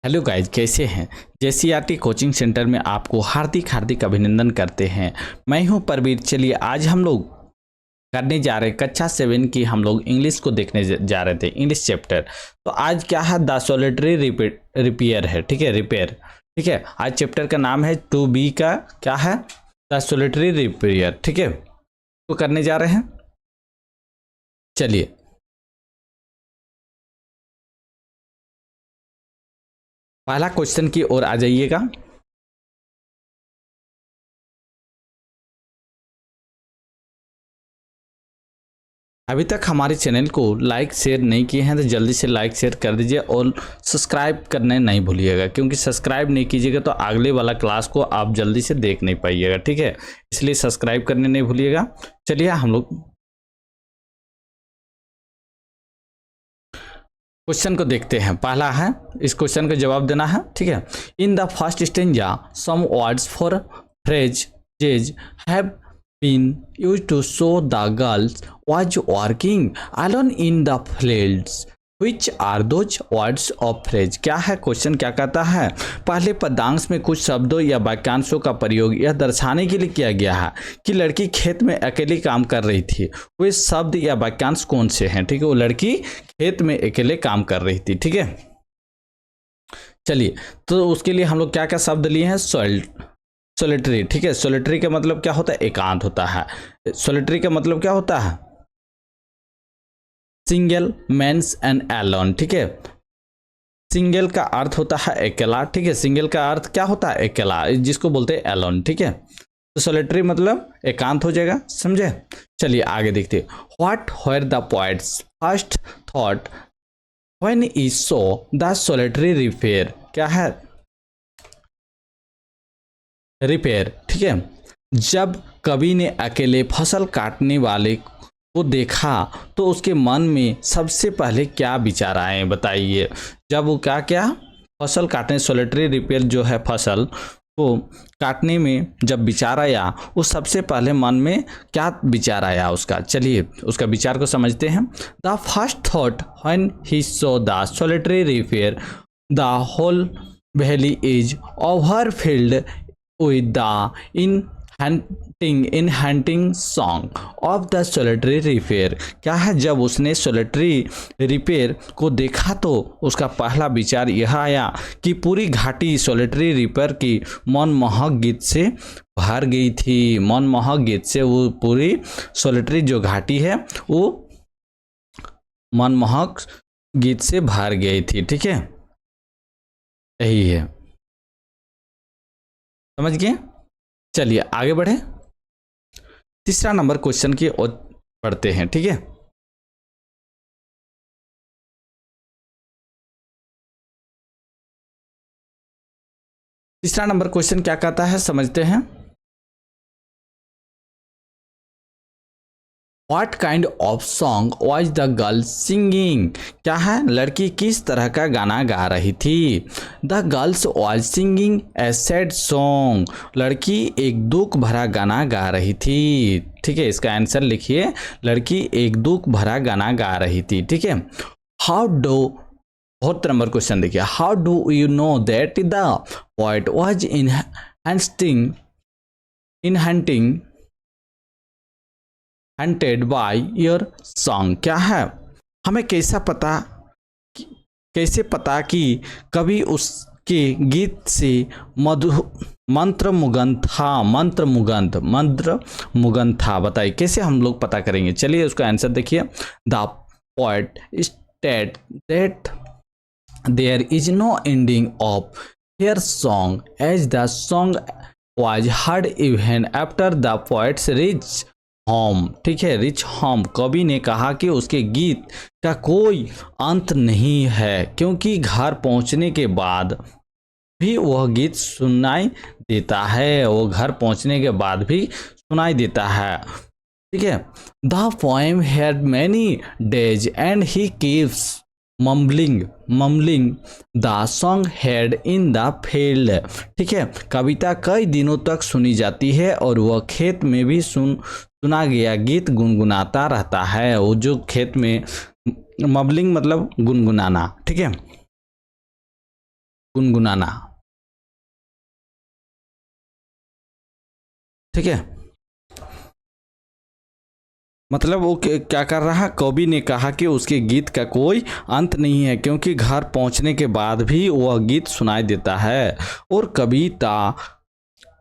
Hello guys, कैसे हैं। JCERT coaching centre में आपको हार्दिक हार्दिक अभिनंदन करते हैं। मैं हूं परवीर। चलिए आज हम लोग करने जा रहे हैं कक्षा 7 की। हम लोग इंग्लिश को देखने जा रहे थे, इंग्लिश चैप्टर। तो आज क्या है, द सोलिटरी रिपेयर है। ठीक है, रिपेयर। ठीक है, आज चैप्टर का नाम है 2B का क्या है, द सोलिटरी रिपेयर। ठीक है, तो करने जा रहे हैं। चलिए पहला क्वेश्चन की ओर आ जाइएगा। अभी तक हमारे चैनल को लाइक शेयर नहीं किए हैं तो जल्दी से लाइक शेयर कर दीजिए और सब्सक्राइब करने नहीं भूलिएगा, क्योंकि सब्सक्राइब नहीं कीजिएगा तो अगले वाला क्लास को आप जल्दी से देख नहीं पाइएगा। ठीक है, इसलिए सब्सक्राइब करने नहीं भूलिएगा। चलिए हम लोग क्वेश्चन को देखते हैं। पहला है, इस क्वेश्चन का जवाब देना है। ठीक है, in the first stanza some words for phrases have been used to show the girls was working alone in the fields. Which are those words of phrase? क्या है क्वेश्चन, क्या कहता है, पहले पदांश में कुछ शब्दों या वाक्यांशों का प्रयोग यह दर्शाने के लिए किया गया है कि लड़की खेत में अकेली काम कर रही थी। वे शब्द या वाक्यांश कौन से हैं? ठीक है, वो लड़की खेत में अकेले काम कर रही थी। ठीक है, चलिए तो उसके लिए हम लोग क्या क्या शब्द लिए हैं, सोलिटरी। ठीक है, सोलिटरी का मतलब क्या होता है, एकांत होता है। सोलिटरी का मतलब क्या होता है, सिंगल, मेंस एंड एलोन। ठीक है, सिंगल का अर्थ होता है अकेला। ठीक है, सिंगल का अर्थ क्या होता है, अकेला, जिसको बोलते हैं एलोन। ठीक है, तो सोलिटरी मतलब एकांत हो जाएगा, समझे। चलिए आगे देखते। What were the poet's first thought when he saw the solitary reaper? क्या है, रिपेयर। ठीक है, जब कवि ने अकेले फसल काटने वाले को देखा तो उसके मन में सबसे पहले क्या विचार आए, बताइए। जब वो क्या क्या फसल काटने, सोलिटरी रिपेयर जो है फसल को काटने में जब विचार आया, वो सबसे पहले मन में क्या विचार आया उसका। चलिए उसका विचार को समझते हैं। The first thought when he saw the solitary reaper the whole valley is overfilled with the hunting song of the solitary repair। क्या है, जब उसने सोलिटरी रिपेयर को देखा तो उसका पहला विचार यह आया कि पूरी घाटी सोलिटरी रिपेयर की मनमोहक गीत से भर गई थी। मनमोहक गीत से वो पूरी सोलिटरी जो घाटी है वो मनमोहक गीत से भर गई थी। ठीक है, यही है, समझ गए। चलिए आगे बढ़े, तीसरा नंबर क्वेश्चन की ओर पढ़ते हैं। ठीक है, तीसरा नंबर क्वेश्चन क्या कहता है, समझते हैं। What kind of song was the girl singing? क्या है, लड़की किस तरह का गाना गा रही थी। The girls was singing a sad song। लड़की एक दुख भरा गाना गा रही थी। ठीक है, इसका आंसर लिखिए, लड़की एक दुख भरा गाना गा रही थी। ठीक है, हाउ डू, बहुत नंबर क्वेश्चन देखिए, how do you know that the poet was in hunting hunted by your song? क्या है, हमें कैसे पता कि कभी उसके गीत से मंत्र मुगन था, बताइए कैसे हम लोग पता करेंगे। चलिए उसका आंसर देखिए। The poet state that there is no ending of her song as the song was heard even after the poet's reach home. ठीक है, रिच होम, कवि ने कहा कि उसके गीत का कोई अंत नहीं है, क्योंकि घर पहुंचने के बाद भी वह गीत सुनाई देता है, वो घर पहुंचने के बाद भी सुनाई देता है। ठीक है, the poem had many days and he keeps mumbling the song head in the field. ठीक है, कविता कई दिनों तक सुनी जाती है और वह खेत में भी सुना गया गीत गुनगुनाता रहता है। वो जो खेत में, मबलिंग मतलब गुनगुनाना। ठीक है, गुनगुनाना, ठीक है। मतलब वो क्या कर रहा, कवि ने कहा कि उसके गीत का कोई अंत नहीं है, क्योंकि घर पहुंचने के बाद भी वह गीत सुनाई देता है। और कविता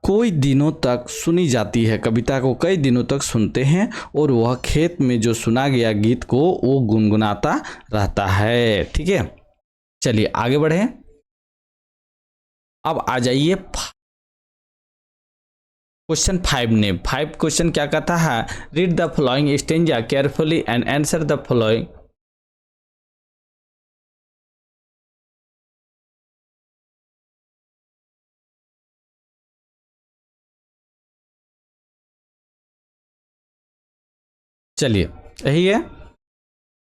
कोई दिनों तक सुनी जाती है, कविता को कई दिनों तक सुनते हैं, और वह खेत में जो सुना गया गीत को वो गुनगुनाता रहता है, ठीक है। चलिए आगे बढ़े। अब आ जाइए क्वेश्चन 5 ने 5 क्वेश्चन क्या कहता है, read the following stanza carefully and answer the following. चलिए यही है,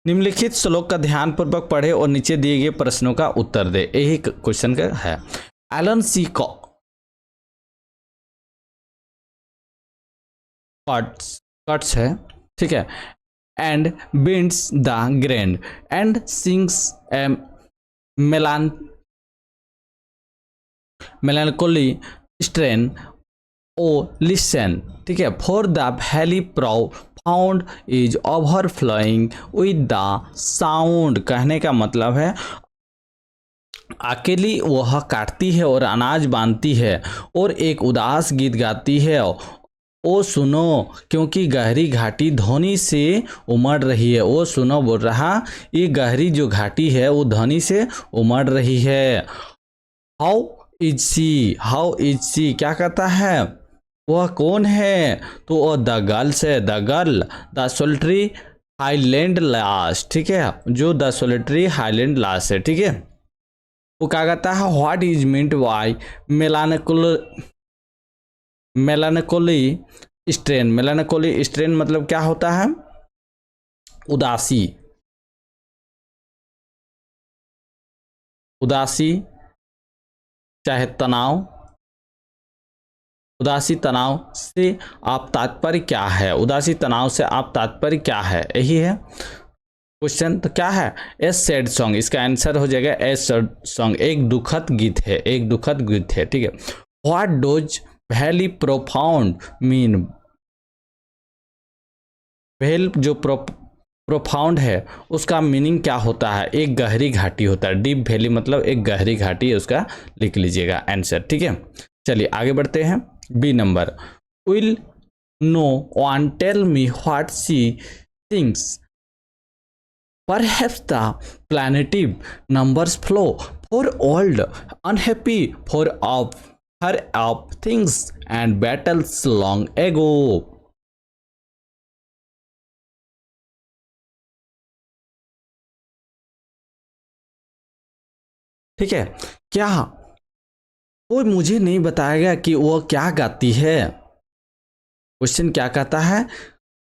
निम्नलिखित श्लोक का ध्यानपूर्वक पढ़े और नीचे दिए गए प्रश्नों का उत्तर दे, यही क्वेश्चन का है। एलन सी कट्स है, ठीक है, and binds the grain and sings a melancholy strain O listen, ठीक है, for the valley profound is overflowing with the sound. कहने का मतलब है अकेली वह काटती है और अनाज बांधती है और एक उदास गीत गाती है, ओ सुनो क्योंकि गहरी घाटी ध्वनि से उमड़ रही है। ओ सुनो बोल रहा, ये गहरी जो घाटी है वो ध्वनि से उमड़ रही है। हाउ इज सी, क्या कहता है, वह कौन है, तो वह द गर्ल्स है, the girl the solitary highland lass, ठीक है, जो द सोल्ट्री हाईलैंड लास्ट है, ठीक है। वो क्या कहता है, what is meant by melancholy strain मतलब क्या होता है, उदासी चाहे तनाव, उदासी तनाव से आप तात्पर्य क्या है, उदासी तनाव से आप तात्पर्य क्या है, यही है क्वेश्चन। तो क्या है, ए सैड सॉन्ग, इसका आंसर हो जाएगा ए सैड सॉन्ग, एक दुखद गीत है, एक दुखद गीत है, ठीक है। What dose valley profound mean, well जो प्रोफाउंड है उसका मीनिंग क्या होता है, एक गहरी घाटी होता है, डीप वैली मतलब एक गहरी घाटी है, उसका लिख लीजिएगा आंसर, ठीक है। चलिए आगे बढ़ते हैं। B number, will no one tell me what she sings, perhaps the planetive numbers flow for old unhappy for of her of things and battles long ago। ठीक है, क्या कोई मुझे नहीं बताएगा कि वो क्या गाती है, क्वेश्चन क्या कहता है,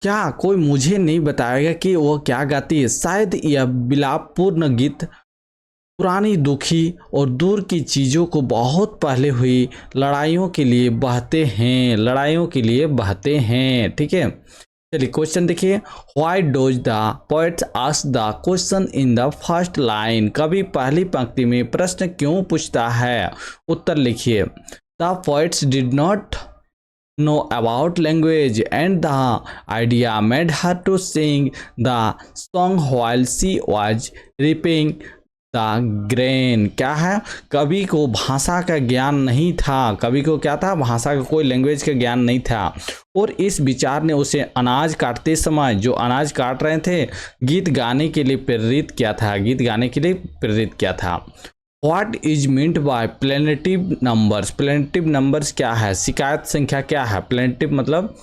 क्या कोई मुझे नहीं बताएगा कि वो क्या गाती है, शायद यह विलापपूर्ण गीत पुरानी दुखी और दूर की चीज़ों को बहुत पहले हुई लड़ाइयों के लिए बहते हैं, ठीक है। चलिए क्वेश्चन देखिए, why dose the poet ask the question in the first line, कवि पहली पंक्ति में प्रश्न क्यों पूछता है, उत्तर लिखिए। The poets did not know about language and the idea made her to sing the song while she was reaping the grain। क्या है, कवि को भाषा का ज्ञान नहीं था, कवि को क्या था, भाषा का कोई लैंग्वेज का ज्ञान नहीं था, और इस विचार ने उसे अनाज काटते समय, जो अनाज काट रहे थे, गीत गाने के लिए प्रेरित किया था। What is meant by plaintive numbers, plaintive numbers क्या है, शिकायत संख्या क्या है, प्लेनेटिव मतलब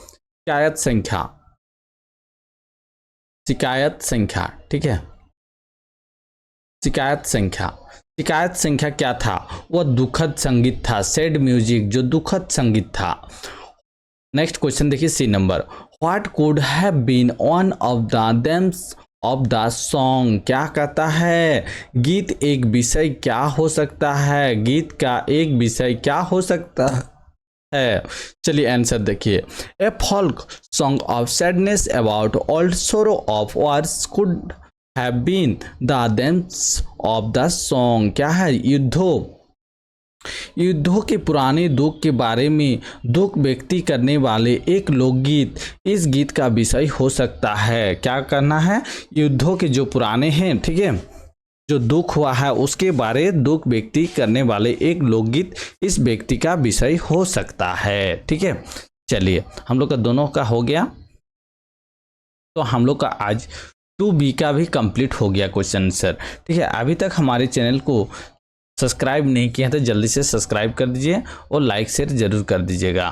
शिकायत संख्या, ठीक है, शिकायत संख्या क्या था, वह दुखद संगीत था, सैड म्यूजिक जो दुखद संगीत था। नेक्स्ट क्वेश्चन देखिए, C number, what could have been one of the themes of the song, क्या कहता है, गीत एक विषय क्या हो सकता है, गीत का एक विषय क्या हो सकता है। चलिए आंसर देखिए, a folk song of sadness about old sorrow of wars could have been the themes of the song, क्या है, युद्धों युद्धों के पुराने दुख के बारे में दुख व्यक्त करने वाले एक लोकगीत इस गीत का विषय हो सकता है। क्या करना है, युद्धों के जो पुराने हैं, ठीक है, जो दुख हुआ है उसके बारे दुख व्यक्त करने वाले एक लोकगीत इस व्यक्ति का विषय हो सकता है। ठीक है, चलिए हम लोग का दोनों का हो गया, तो हम लोग का आज 2B का भी कंप्लीट हो गया क्वेश्चन आंसर। ठीक है, अभी तक हमारे चैनल को सब्सक्राइब नहीं किया तो जल्दी से सब्सक्राइब कर दीजिए और लाइक शेयर जरूर कर दीजिएगा।